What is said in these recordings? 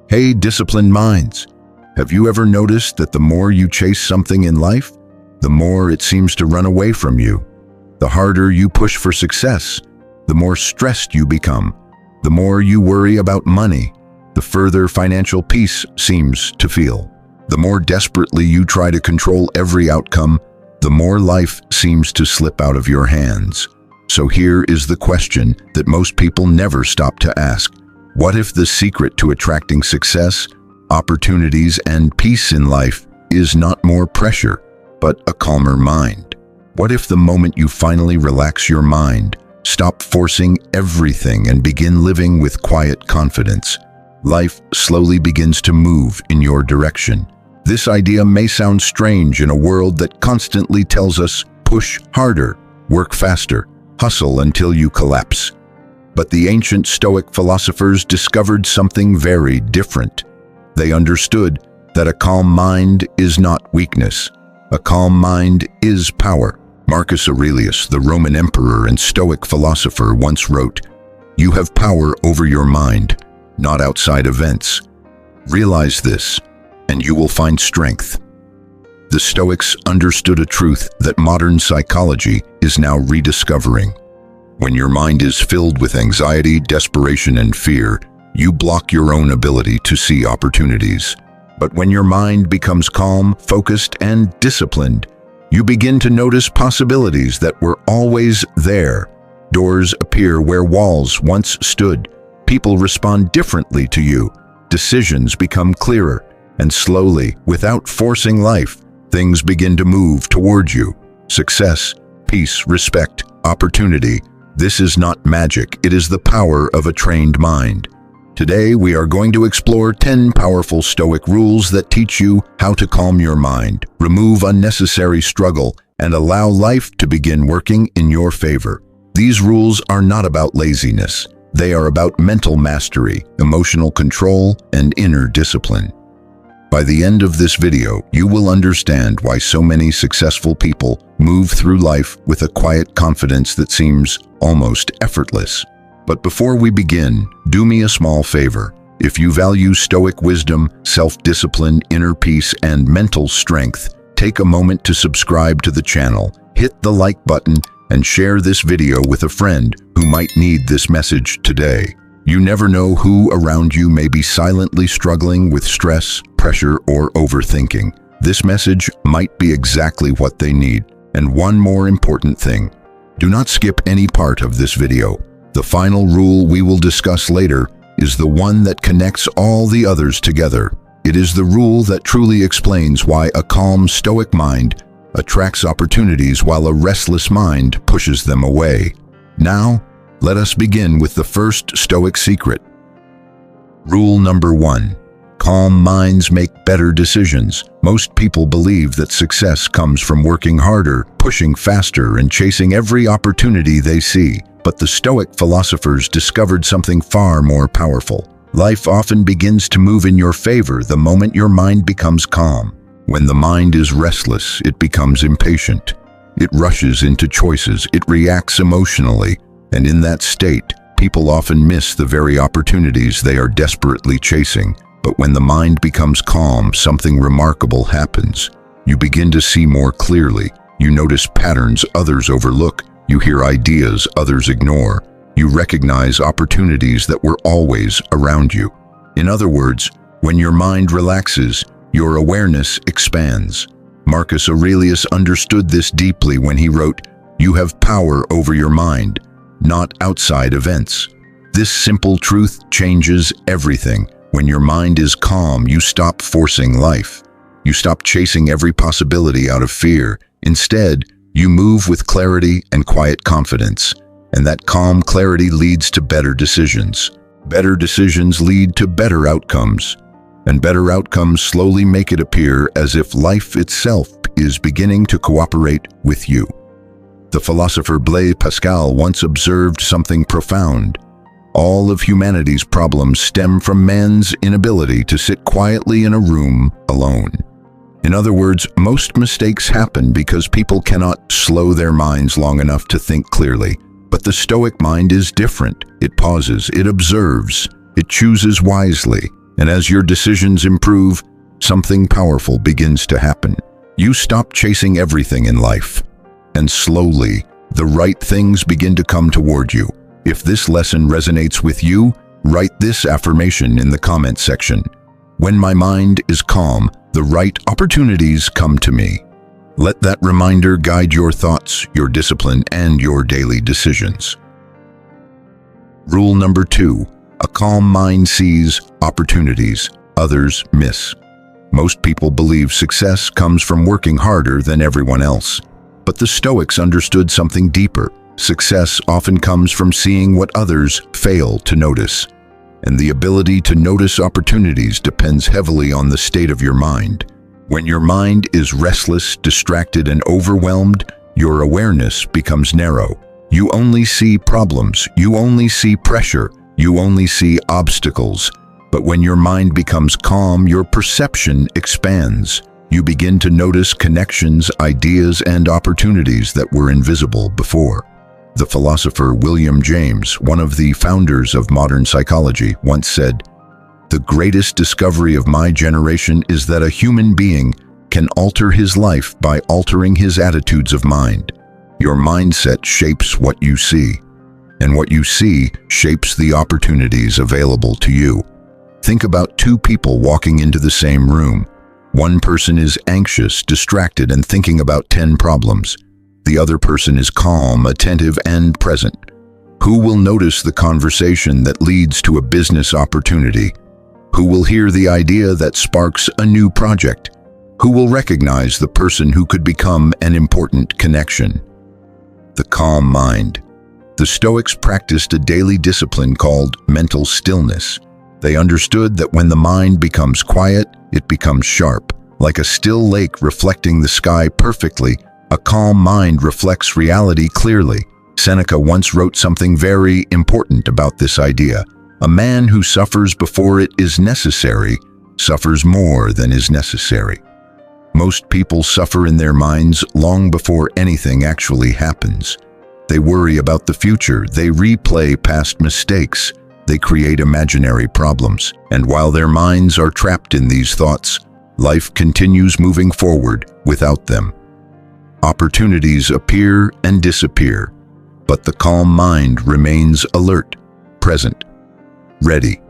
Hey, disciplined minds! Have you ever noticed that the more you chase something in life, the more it seems to run away from you? The harder you push for success, the more stressed you become. The more you worry about money, the further financial peace seems to feel. The more desperately you try to control every outcome, the more life seems to slip out of your hands. So here is the question that most people never stop to ask. What if the secret to attracting success, opportunities, and peace in life is not more pressure, but a calmer mind? What if the moment you finally relax your mind, stop forcing everything, and begin living with quiet confidence, life slowly begins to move in your direction? This idea may sound strange in a world that constantly tells us, push harder, work faster, hustle until you collapse. But the ancient Stoic philosophers discovered something very different. They understood that a calm mind is not weakness. A calm mind is power. Marcus Aurelius, the Roman emperor and Stoic philosopher, once wrote, "You have power over your mind, not outside events. Realize this, and you will find strength." The Stoics understood a truth that modern psychology is now rediscovering. When your mind is filled with anxiety, desperation, and fear, you block your own ability to see opportunities. But when your mind becomes calm, focused, and disciplined, you begin to notice possibilities that were always there. Doors appear where walls once stood. People respond differently to you. Decisions become clearer. And slowly, without forcing life, things begin to move toward you. Success, peace, respect, opportunity. This is not magic. It is the power of a trained mind. Today, we are going to explore 10 powerful Stoic rules that teach you how to calm your mind, remove unnecessary struggle, and allow life to begin working in your favor. These rules are not about laziness. They are about mental mastery, emotional control, and inner discipline. By the end of this video, you will understand why so many successful people move through life with a quiet confidence that seems almost effortless. But before we begin, do me a small favor. If you value Stoic wisdom, self-discipline, inner peace, and mental strength, take a moment to subscribe to the channel, hit the like button, and share this video with a friend who might need this message today. You never know who around you may be silently struggling with stress, pressure, or overthinking. This message might be exactly what they need. And one more important thing. Do not skip any part of this video. The final rule we will discuss later is the one that connects all the others together. It is the rule that truly explains why a calm, Stoic mind attracts opportunities while a restless mind pushes them away. Now, let us begin with the first Stoic secret. Rule number 1. Calm minds make better decisions. Most people believe that success comes from working harder, pushing faster, and chasing every opportunity they see. But the Stoic philosophers discovered something far more powerful. Life often begins to move in your favor the moment your mind becomes calm. When the mind is restless, it becomes impatient. It rushes into choices, it reacts emotionally, and in that state, people often miss the very opportunities they are desperately chasing. But when the mind becomes calm, something remarkable happens. You begin to see more clearly. You notice patterns others overlook. You hear ideas others ignore. You recognize opportunities that were always around you. In other words, when your mind relaxes, your awareness expands. Marcus Aurelius understood this deeply when he wrote, "You have power over your mind, not outside events." This simple truth changes everything. When your mind is calm, you stop forcing life. You stop chasing every possibility out of fear. Instead, you move with clarity and quiet confidence. And that calm clarity leads to better decisions. Better decisions lead to better outcomes. And better outcomes slowly make it appear as if life itself is beginning to cooperate with you. The philosopher Blaise Pascal once observed something profound. All of humanity's problems stem from man's inability to sit quietly in a room alone. In other words, most mistakes happen because people cannot slow their minds long enough to think clearly. But the Stoic mind is different. It pauses, it observes, it chooses wisely. And as your decisions improve, something powerful begins to happen. You stop chasing everything in life, and slowly, the right things begin to come toward you. If this lesson resonates with you, write this affirmation in the comment section. When my mind is calm, the right opportunities come to me. Let that reminder guide your thoughts, your discipline, and your daily decisions. Rule number 2. A calm mind sees opportunities others miss. Most people believe success comes from working harder than everyone else. But the Stoics understood something deeper. Success often comes from seeing what others fail to notice. And the ability to notice opportunities depends heavily on the state of your mind. When your mind is restless, distracted, and overwhelmed, your awareness becomes narrow. You only see problems, you only see pressure, you only see obstacles. But when your mind becomes calm, your perception expands. You begin to notice connections, ideas, and opportunities that were invisible before. The philosopher William James, one of the founders of modern psychology, once said, "The greatest discovery of my generation is that a human being can alter his life by altering his attitudes of mind." Your mindset shapes what you see, and what you see shapes the opportunities available to you. Think about two people walking into the same room. One person is anxious, distracted, and thinking about 10 problems. The other person is calm, attentive, and present. Who will notice the conversation that leads to a business opportunity? Who will hear the idea that sparks a new project? Who will recognize the person who could become an important connection? The calm mind. The Stoics practiced a daily discipline called mental stillness. They understood that when the mind becomes quiet, it becomes sharp. Like a still lake reflecting the sky perfectly, a calm mind reflects reality clearly. Seneca once wrote something very important about this idea. A man who suffers before it is necessary suffers more than is necessary. Most people suffer in their minds long before anything actually happens. They worry about the future, they replay past mistakes, they create imaginary problems. And while their minds are trapped in these thoughts, life continues moving forward without them. Opportunities appear and disappear, but the calm mind remains alert, present, ready.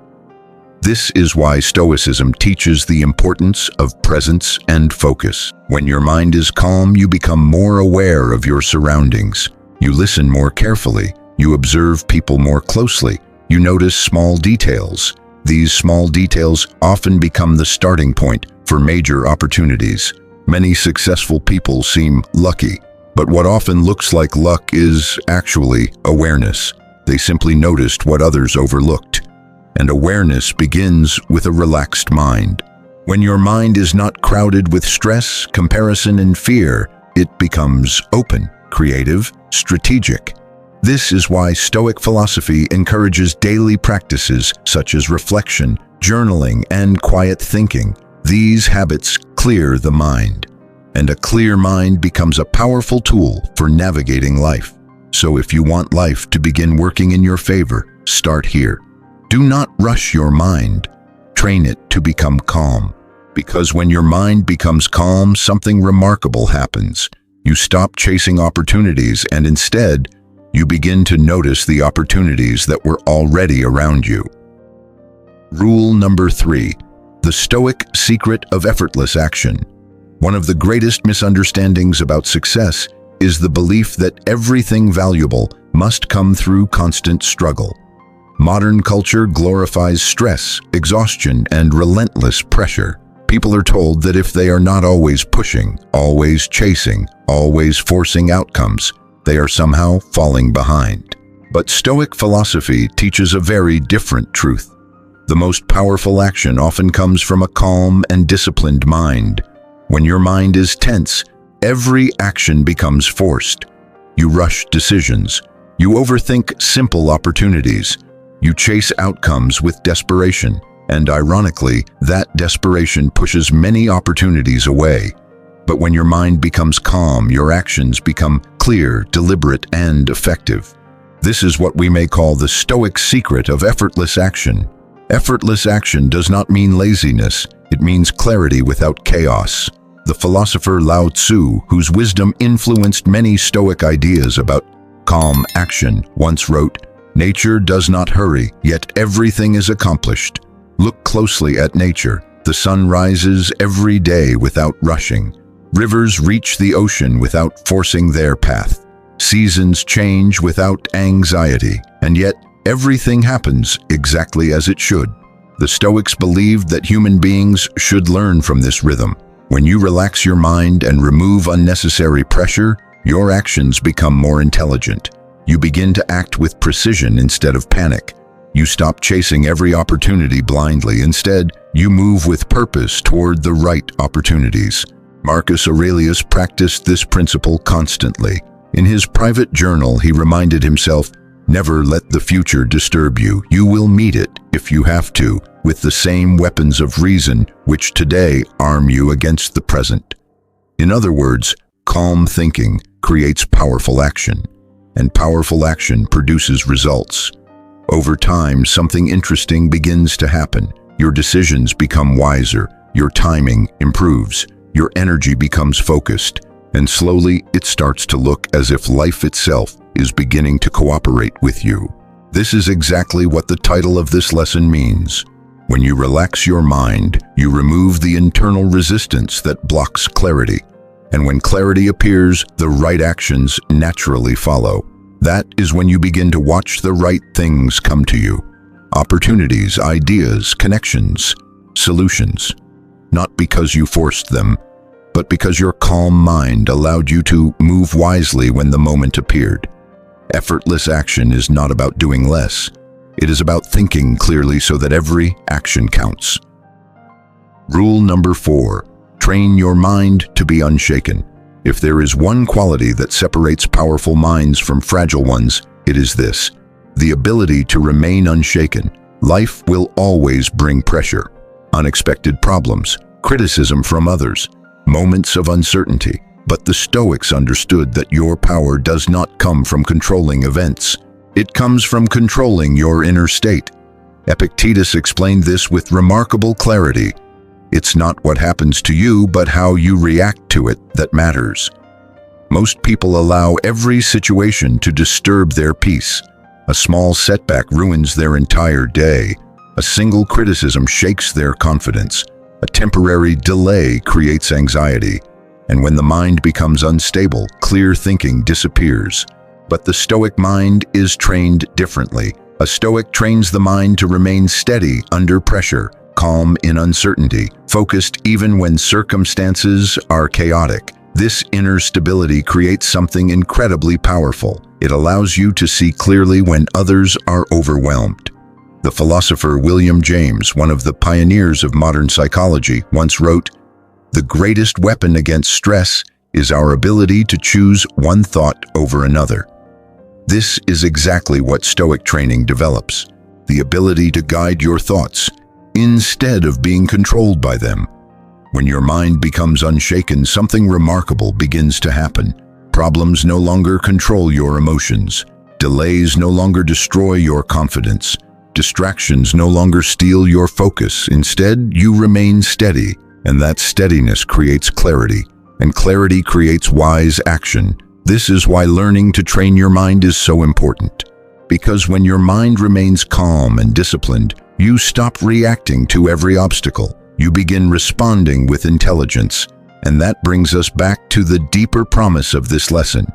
This is why Stoicism teaches the importance of presence and focus. When your mind is calm, you become more aware of your surroundings. You listen more carefully. You observe people more closely. You notice small details. These small details often become the starting point for major opportunities. Many successful people seem lucky, but what often looks like luck is actually awareness. They simply noticed what others overlooked. And awareness begins with a relaxed mind. When your mind is not crowded with stress, comparison, and fear, it becomes open, creative, strategic. This is why Stoic philosophy encourages daily practices such as reflection, journaling, and quiet thinking. These habits clear the mind, and a clear mind becomes a powerful tool for navigating life. So if you want life to begin working in your favor, start here. Do not rush your mind. Train it to become calm. Because when your mind becomes calm, something remarkable happens. You stop chasing opportunities and instead, you begin to notice the opportunities that were already around you. Rule number 3. The Stoic secret of effortless action. One of the greatest misunderstandings about success is the belief that everything valuable must come through constant struggle. Modern culture glorifies stress, exhaustion, and relentless pressure. People are told that if they are not always pushing, always chasing, always forcing outcomes, they are somehow falling behind. But Stoic philosophy teaches a very different truth. The most powerful action often comes from a calm and disciplined mind. When your mind is tense, every action becomes forced. You rush decisions. You overthink simple opportunities. You chase outcomes with desperation, and ironically, that desperation pushes many opportunities away. But when your mind becomes calm, your actions become clear, deliberate, and effective. This is what we may call the Stoic secret of effortless action. Effortless action does not mean laziness, it means clarity without chaos. The philosopher Lao Tzu, whose wisdom influenced many Stoic ideas about calm action, once wrote, "Nature does not hurry, yet everything is accomplished. Look closely at nature. The sun rises every day without rushing. Rivers reach the ocean without forcing their path. Seasons change without anxiety, and yet everything happens exactly as it should." The Stoics believed that human beings should learn from this rhythm. When you relax your mind and remove unnecessary pressure, your actions become more intelligent. You begin to act with precision instead of panic. You stop chasing every opportunity blindly. Instead, you move with purpose toward the right opportunities. Marcus Aurelius practiced this principle constantly. In his private journal, he reminded himself, "Never let the future disturb you. You will meet it, if you have to, with the same weapons of reason which today arm you against the present." In other words, calm thinking creates powerful action, and powerful action produces results. Over time, something interesting begins to happen. Your decisions become wiser, your timing improves, your energy becomes focused, and slowly it starts to look as if life itself is beginning to cooperate with you. This is exactly what the title of this lesson means. When you relax your mind, you remove the internal resistance that blocks clarity. And when clarity appears, the right actions naturally follow. That is when you begin to watch the right things come to you. Opportunities, ideas, connections, solutions. Not because you forced them, but because your calm mind allowed you to move wisely when the moment appeared. Effortless action is not about doing less. It is about thinking clearly so that every action counts. Rule number 4, train your mind to be unshaken. If there is one quality that separates powerful minds from fragile ones, it is this: the ability to remain unshaken. Life will always bring pressure, unexpected problems, criticism from others, moments of uncertainty. But the Stoics understood that your power does not come from controlling events. It comes from controlling your inner state. Epictetus explained this with remarkable clarity. It's not what happens to you, but how you react to it that matters. Most people allow every situation to disturb their peace. A small setback ruins their entire day. A single criticism shakes their confidence. A temporary delay creates anxiety. And when the mind becomes unstable, clear thinking disappears. But the Stoic mind is trained differently. A Stoic trains the mind to remain steady under pressure, calm in uncertainty, focused even when circumstances are chaotic. This inner stability creates something incredibly powerful. It allows you to see clearly when others are overwhelmed. The philosopher William James, one of the pioneers of modern psychology, once wrote, "The greatest weapon against stress is our ability to choose one thought over another." This is exactly what Stoic training develops: the ability to guide your thoughts instead of being controlled by them. When your mind becomes unshaken, something remarkable begins to happen. Problems no longer control your emotions. Delays no longer destroy your confidence. Distractions no longer steal your focus. Instead, you remain steady, and that steadiness creates clarity, and clarity creates wise action. This is why learning to train your mind is so important. Because when your mind remains calm and disciplined, you stop reacting to every obstacle. You begin responding with intelligence. And that brings us back to the deeper promise of this lesson.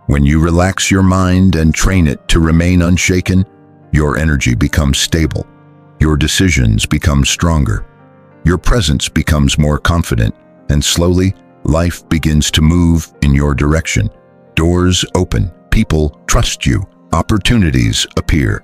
When you relax your mind and train it to remain unshaken, your energy becomes stable. Your decisions become stronger. Your presence becomes more confident, and slowly, life begins to move in your direction. Doors open, people trust you, opportunities appear.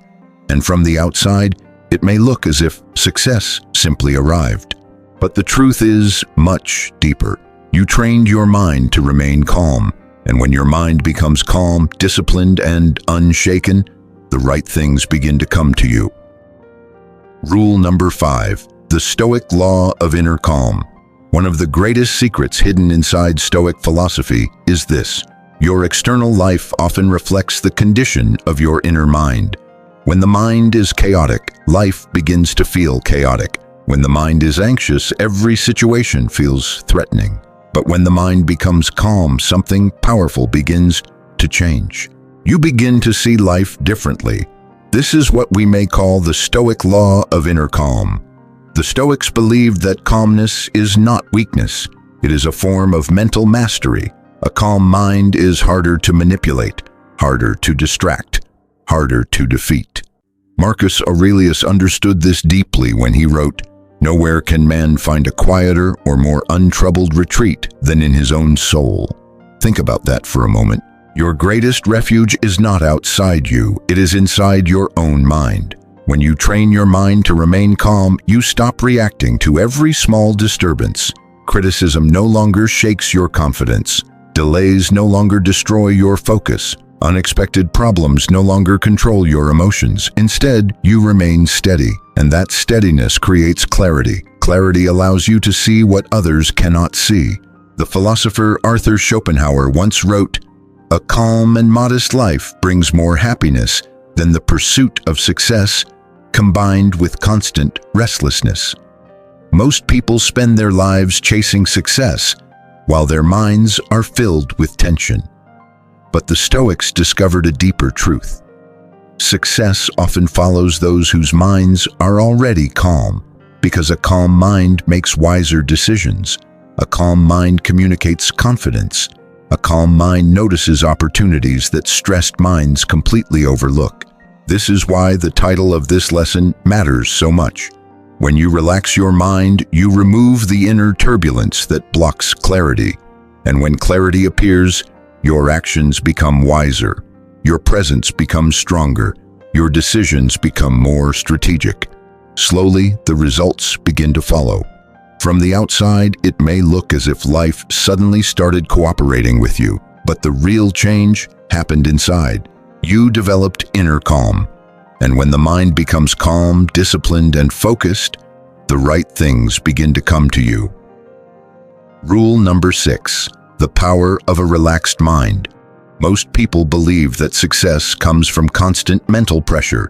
And from the outside, it may look as if success simply arrived. But the truth is much deeper. You trained your mind to remain calm, and when your mind becomes calm, disciplined, and unshaken, the right things begin to come to you. Rule number 5, the Stoic law of inner calm. One of the greatest secrets hidden inside Stoic philosophy is this: your external life often reflects the condition of your inner mind. When the mind is chaotic, life begins to feel chaotic. When the mind is anxious, every situation feels threatening. But when the mind becomes calm, something powerful begins to change. You begin to see life differently. This is what we may call the Stoic law of inner calm. The Stoics believed that calmness is not weakness. It is a form of mental mastery. A calm mind is harder to manipulate, harder to distract, harder to defeat. Marcus Aurelius understood this deeply when he wrote, "Nowhere can man find a quieter or more untroubled retreat than in his own soul." Think about that for a moment. Your greatest refuge is not outside you, it is inside your own mind. When you train your mind to remain calm, you stop reacting to every small disturbance. Criticism no longer shakes your confidence. Delays no longer destroy your focus. Unexpected problems no longer control your emotions. Instead, you remain steady, and that steadiness creates clarity. Clarity allows you to see what others cannot see. The philosopher Arthur Schopenhauer once wrote, "A calm and modest life brings more happiness than the pursuit of success combined with constant restlessness." Most people spend their lives chasing success, while their minds are filled with tension. But the Stoics discovered a deeper truth. Success often follows those whose minds are already calm, because a calm mind makes wiser decisions. A calm mind communicates confidence. A calm mind notices opportunities that stressed minds completely overlook. This is why the title of this lesson matters so much. When you relax your mind, you remove the inner turbulence that blocks clarity. And when clarity appears, your actions become wiser. Your presence becomes stronger. Your decisions become more strategic. Slowly, the results begin to follow. From the outside, it may look as if life suddenly started cooperating with you, but the real change happened inside. You developed inner calm. And when the mind becomes calm, disciplined, and focused, the right things begin to come to you. Rule number 6, the power of a relaxed mind. Most people believe that success comes from constant mental pressure.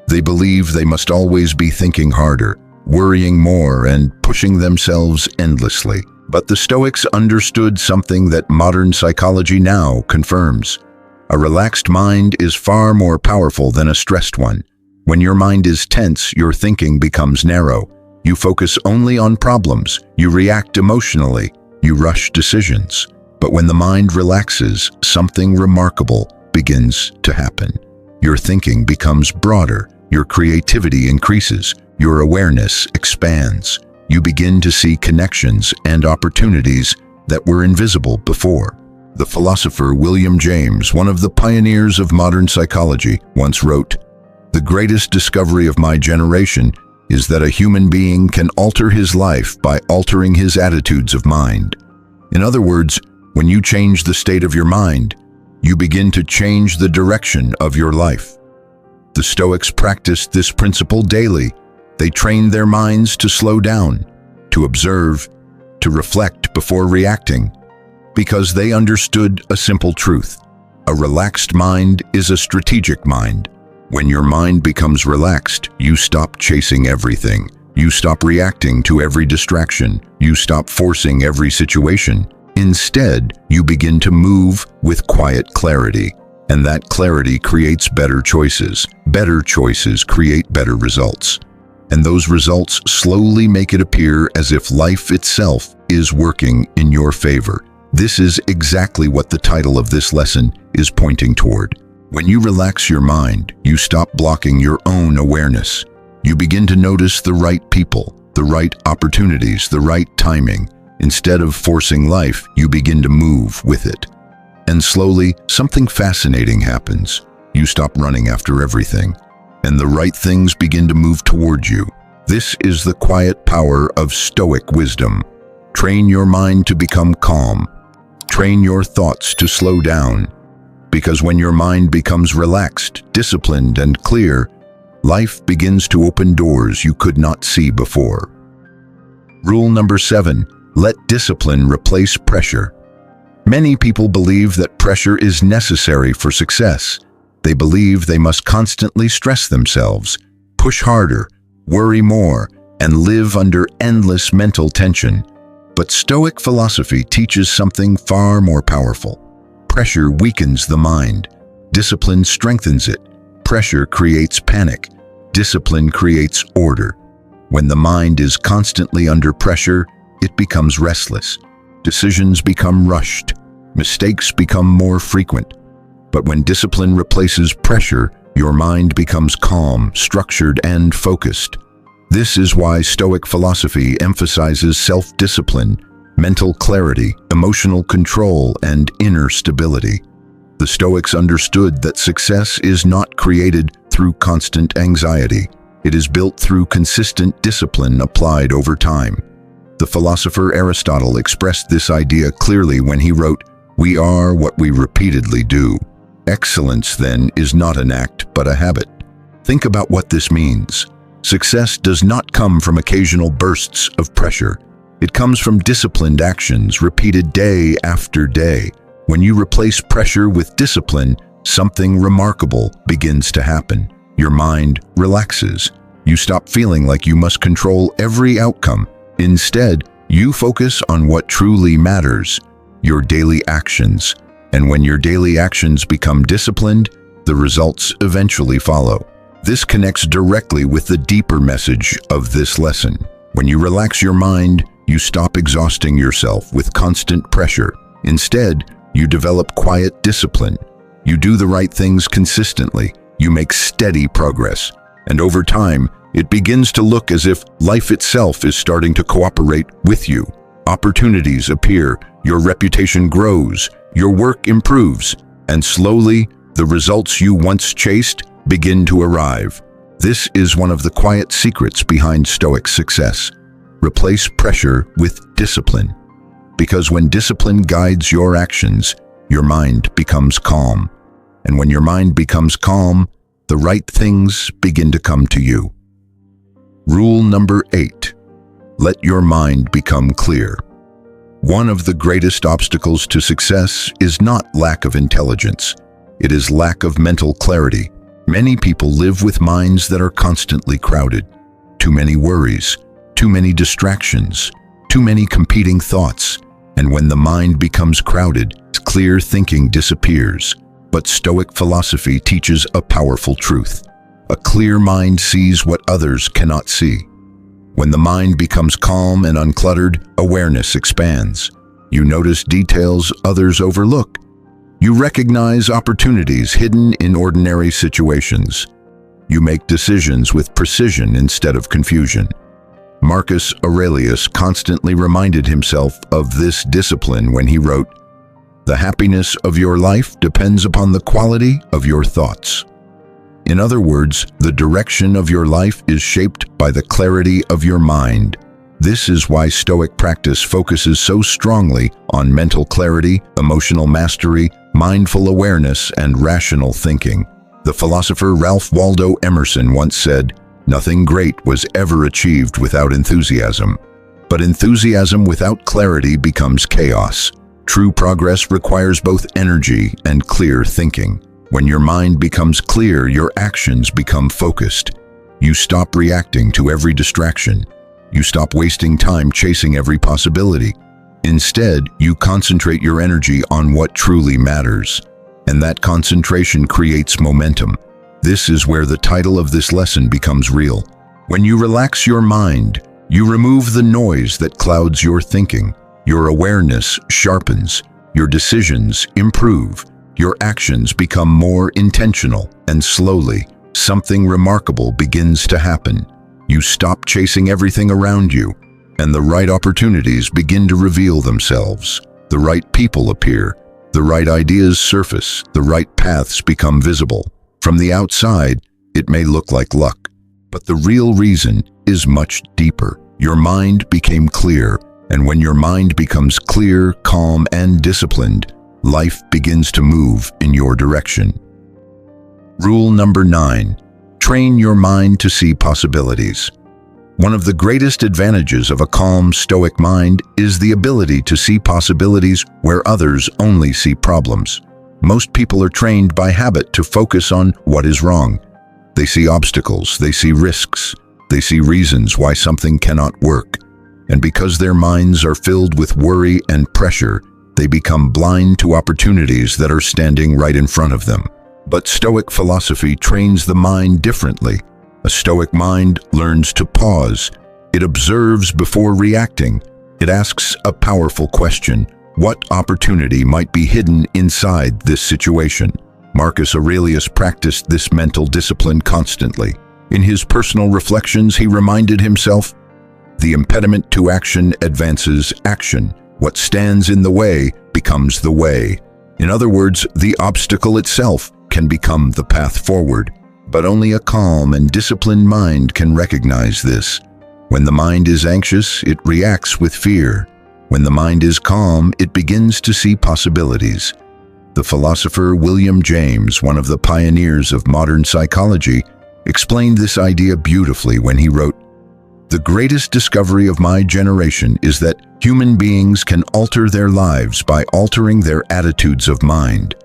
They believe they must always be thinking harder, worrying more, and pushing themselves endlessly. But the Stoics understood something that modern psychology now confirms. A relaxed mind is far more powerful than a stressed one. When your mind is tense, your thinking becomes narrow. You focus only on problems. You react emotionally. You rush decisions. But when the mind relaxes, something remarkable begins to happen. Your thinking becomes broader. Your creativity increases. Your awareness expands. You begin to see connections and opportunities that were invisible before. The philosopher William James, one of the pioneers of modern psychology, once wrote, "The greatest discovery of my generation is that a human being can alter his life by altering his attitudes of mind." In other words, when you change the state of your mind, you begin to change the direction of your life. The Stoics practiced this principle daily. They trained their minds to slow down, to observe, to reflect before reacting, because they understood a simple truth. A relaxed mind is a strategic mind. When your mind becomes relaxed, you stop chasing everything. You stop reacting to every distraction. You stop forcing every situation. Instead, you begin to move with quiet clarity. And that clarity creates better choices. Better choices create better results. And those results slowly make it appear as if life itself is working in your favor. This is exactly what the title of this lesson is pointing toward. When you relax your mind, you stop blocking your own awareness. You begin to notice the right people, the right opportunities, the right timing. Instead of forcing life, you begin to move with it. And slowly, something fascinating happens. You stop running after everything, and the right things begin to move toward you. This is the quiet power of Stoic wisdom. Train your mind to become calm. Train your thoughts to slow down. Because when your mind becomes relaxed, disciplined, and clear, life begins to open doors you could not see before. Rule number 7, let discipline replace pressure. Many people believe that pressure is necessary for success. They believe they must constantly stress themselves, push harder, worry more, and live under endless mental tension. But Stoic philosophy teaches something far more powerful. Pressure weakens the mind. Discipline strengthens it. Pressure creates panic. Discipline creates order. When the mind is constantly under pressure, it becomes restless. Decisions become rushed. Mistakes become more frequent. But when discipline replaces pressure, your mind becomes calm, structured, and focused. This is why Stoic philosophy emphasizes self-discipline, mental clarity, emotional control, and inner stability. The Stoics understood that success is not created through constant anxiety. It is built through consistent discipline applied over time. The philosopher Aristotle expressed this idea clearly when he wrote, "We are what we repeatedly do." Excellence, then, is not an act, but a habit. Think about what this means. Success does not come from occasional bursts of pressure. It comes from disciplined actions repeated day after day. When you replace pressure with discipline, something remarkable begins to happen. Your mind relaxes. You stop feeling like you must control every outcome. Instead, you focus on what truly matters, your daily actions. And when your daily actions become disciplined, the results eventually follow. This connects directly with the deeper message of this lesson. When you relax your mind, you stop exhausting yourself with constant pressure. Instead, you develop quiet discipline. You do the right things consistently. You make steady progress. And over time, it begins to look as if life itself is starting to cooperate with you. Opportunities appear, your reputation grows, your work improves, and slowly, the results you once chased begin to arrive. This is one of the quiet secrets behind Stoic success. Replace pressure with discipline. Because when discipline guides your actions, your mind becomes calm. And when your mind becomes calm, the right things begin to come to you. Rule number 8. Let your mind become clear. One of the greatest obstacles to success is not lack of intelligence. It is lack of mental clarity. Many people live with minds that are constantly crowded. Too many worries, too many distractions, too many competing thoughts. And when the mind becomes crowded, clear thinking disappears. But Stoic philosophy teaches a powerful truth. A clear mind sees what others cannot see. When the mind becomes calm and uncluttered, awareness expands. You notice details others overlook. You recognize opportunities hidden in ordinary situations. You make decisions with precision instead of confusion. Marcus Aurelius constantly reminded himself of this discipline when he wrote, "The happiness of your life depends upon the quality of your thoughts." In other words, the direction of your life is shaped by the clarity of your mind. This is why Stoic practice focuses so strongly on mental clarity, emotional mastery, mindful awareness, and rational thinking. The philosopher Ralph Waldo Emerson once said, "Nothing great was ever achieved without enthusiasm. But enthusiasm without clarity becomes chaos. True progress requires both energy and clear thinking. When your mind becomes clear, your actions become focused. You stop reacting to every distraction. You stop wasting time chasing every possibility. Instead, you concentrate your energy on what truly matters. And that concentration creates momentum. This is where the title of this lesson becomes real. When you relax your mind, you remove the noise that clouds your thinking. Your awareness sharpens. Your decisions improve. Your actions become more intentional, and slowly, something remarkable begins to happen. You stop chasing everything around you, and the right opportunities begin to reveal themselves. The right people appear, the right ideas surface, the right paths become visible. From the outside, it may look like luck, but the real reason is much deeper. Your mind became clear, and when your mind becomes clear, calm, and disciplined, life begins to move in your direction. Rule number 9. Train your mind to see possibilities. One of the greatest advantages of a calm, stoic mind is the ability to see possibilities where others only see problems. Most people are trained by habit to focus on what is wrong. They see obstacles, they see risks, they see reasons why something cannot work. And because their minds are filled with worry and pressure, they become blind to opportunities that are standing right in front of them. But Stoic philosophy trains the mind differently. A Stoic mind learns to pause. It observes before reacting. It asks a powerful question: what opportunity might be hidden inside this situation? Marcus Aurelius practiced this mental discipline constantly. In his personal reflections, he reminded himself, "The impediment to action advances action. What stands in the way becomes the way." In other words, the obstacle itself can become the path forward. But only a calm and disciplined mind can recognize this. When the mind is anxious, it reacts with fear. When the mind is calm, it begins to see possibilities. The philosopher William James, one of the pioneers of modern psychology, explained this idea beautifully when he wrote, "The greatest discovery of my generation is that human beings can alter their lives by altering their attitudes of mind.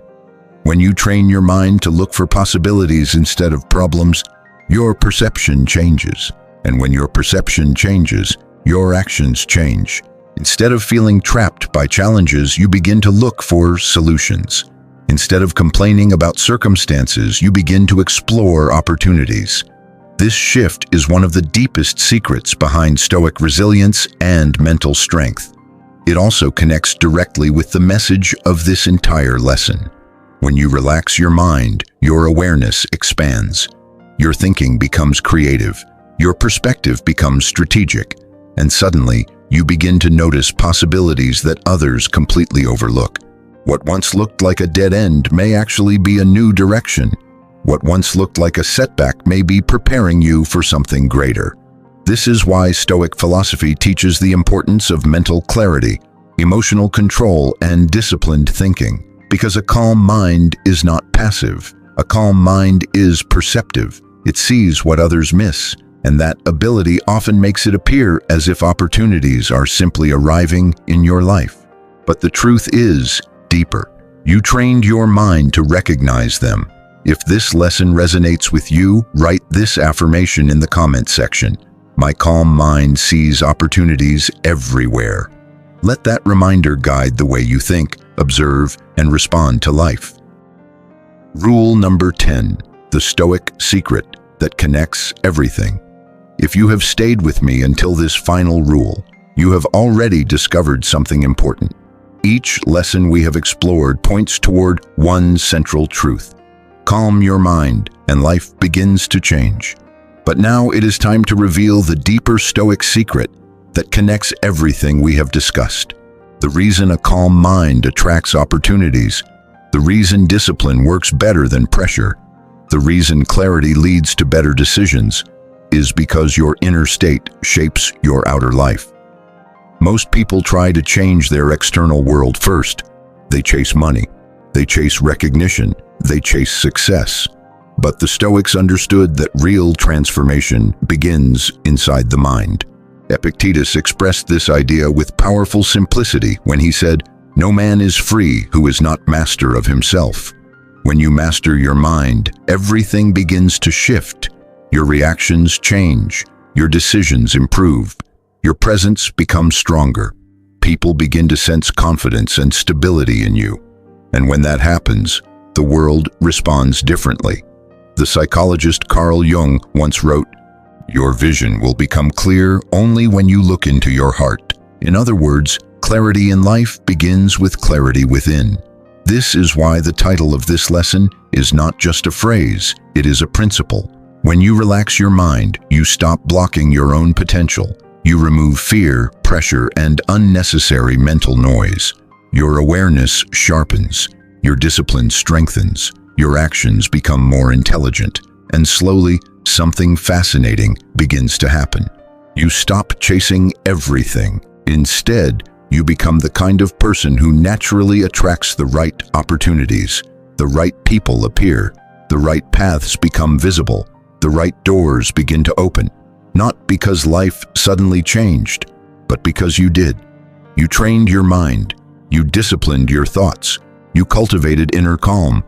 When you train your mind to look for possibilities instead of problems, your perception changes. And when your perception changes, your actions change. Instead of feeling trapped by challenges, you begin to look for solutions. Instead of complaining about circumstances, you begin to explore opportunities." This shift is one of the deepest secrets behind Stoic resilience and mental strength. It also connects directly with the message of this entire lesson. When you relax your mind, your awareness expands. Your thinking becomes creative. Your perspective becomes strategic. And suddenly, you begin to notice possibilities that others completely overlook. What once looked like a dead end may actually be a new direction. What once looked like a setback may be preparing you for something greater. This is why Stoic philosophy teaches the importance of mental clarity, emotional control, and disciplined thinking. Because a calm mind is not passive. A calm mind is perceptive. It sees what others miss, and that ability often makes it appear as if opportunities are simply arriving in your life. But the truth is deeper. You trained your mind to recognize them. If this lesson resonates with you, write this affirmation in the comment section. My calm mind sees opportunities everywhere. Let that reminder guide the way you think, observe, and respond to life. Rule number 10, the Stoic secret that connects everything. If you have stayed with me until this final rule, you have already discovered something important. Each lesson we have explored points toward one central truth. Calm your mind, and life begins to change. But now it is time to reveal the deeper Stoic secret that connects everything we have discussed. The reason a calm mind attracts opportunities, the reason discipline works better than pressure, the reason clarity leads to better decisions, is because your inner state shapes your outer life. Most people try to change their external world first. They chase money, they chase recognition, they chase success. But the Stoics understood that real transformation begins inside the mind. Epictetus expressed this idea with powerful simplicity when he said, "No man is free who is not master of himself." When you master your mind, everything begins to shift. Your reactions change, your decisions improve, your presence becomes stronger. People begin to sense confidence and stability in you. And when that happens, the world responds differently. The psychologist Carl Jung once wrote, "Your vision will become clear only when you look into your heart." In other words, clarity in life begins with clarity within. This is why the title of this lesson is not just a phrase, it is a principle. When you relax your mind, you stop blocking your own potential. You remove fear, pressure, and unnecessary mental noise. Your awareness sharpens, your discipline strengthens, your actions become more intelligent, and slowly, something fascinating begins to happen. You stop chasing everything. Instead, you become the kind of person who naturally attracts the right opportunities. The right people appear. The right paths become visible. The right doors begin to open. Not because life suddenly changed, but because you did. You trained your mind. You disciplined your thoughts. you cultivated inner calm.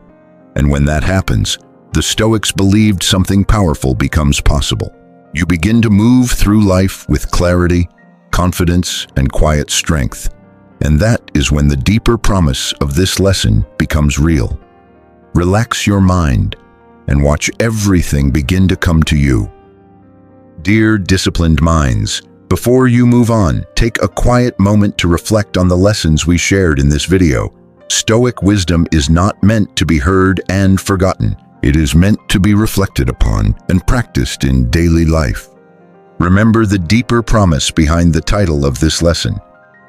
And when that happens, the Stoics believed something powerful becomes possible. You begin to move through life with clarity, confidence, and quiet strength. And that is when the deeper promise of this lesson becomes real. Relax your mind and watch everything begin to come to you. Dear disciplined minds, before you move on, take a quiet moment to reflect on the lessons we shared in this video. Stoic wisdom is not meant to be heard and forgotten. It is meant to be reflected upon and practiced in daily life. Remember the deeper promise behind the title of this lesson.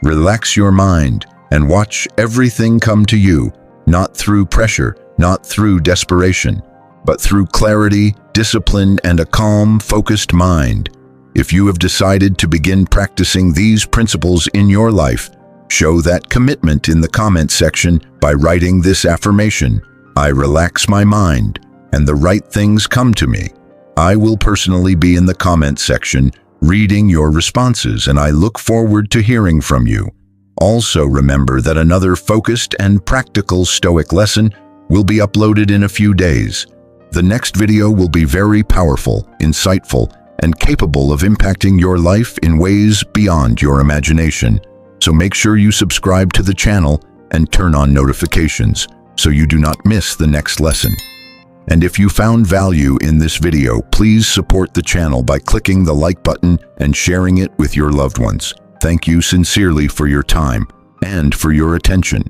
Relax your mind and watch everything come to you, not through pressure, not through desperation, but through clarity, discipline, and a calm, focused mind. If you have decided to begin practicing these principles in your life, show that commitment in the comment section by writing this affirmation: I relax my mind, and the right things come to me. I will personally be in the comment section reading your responses, and I look forward to hearing from you. Also remember that another focused and practical Stoic lesson will be uploaded in a few days. The next video will be very powerful, insightful, and capable of impacting your life in ways beyond your imagination. So make sure you subscribe to the channel and turn on notifications so you do not miss the next lesson. And if you found value in this video, please support the channel by clicking the like button and sharing it with your loved ones. Thank you sincerely for your time and for your attention.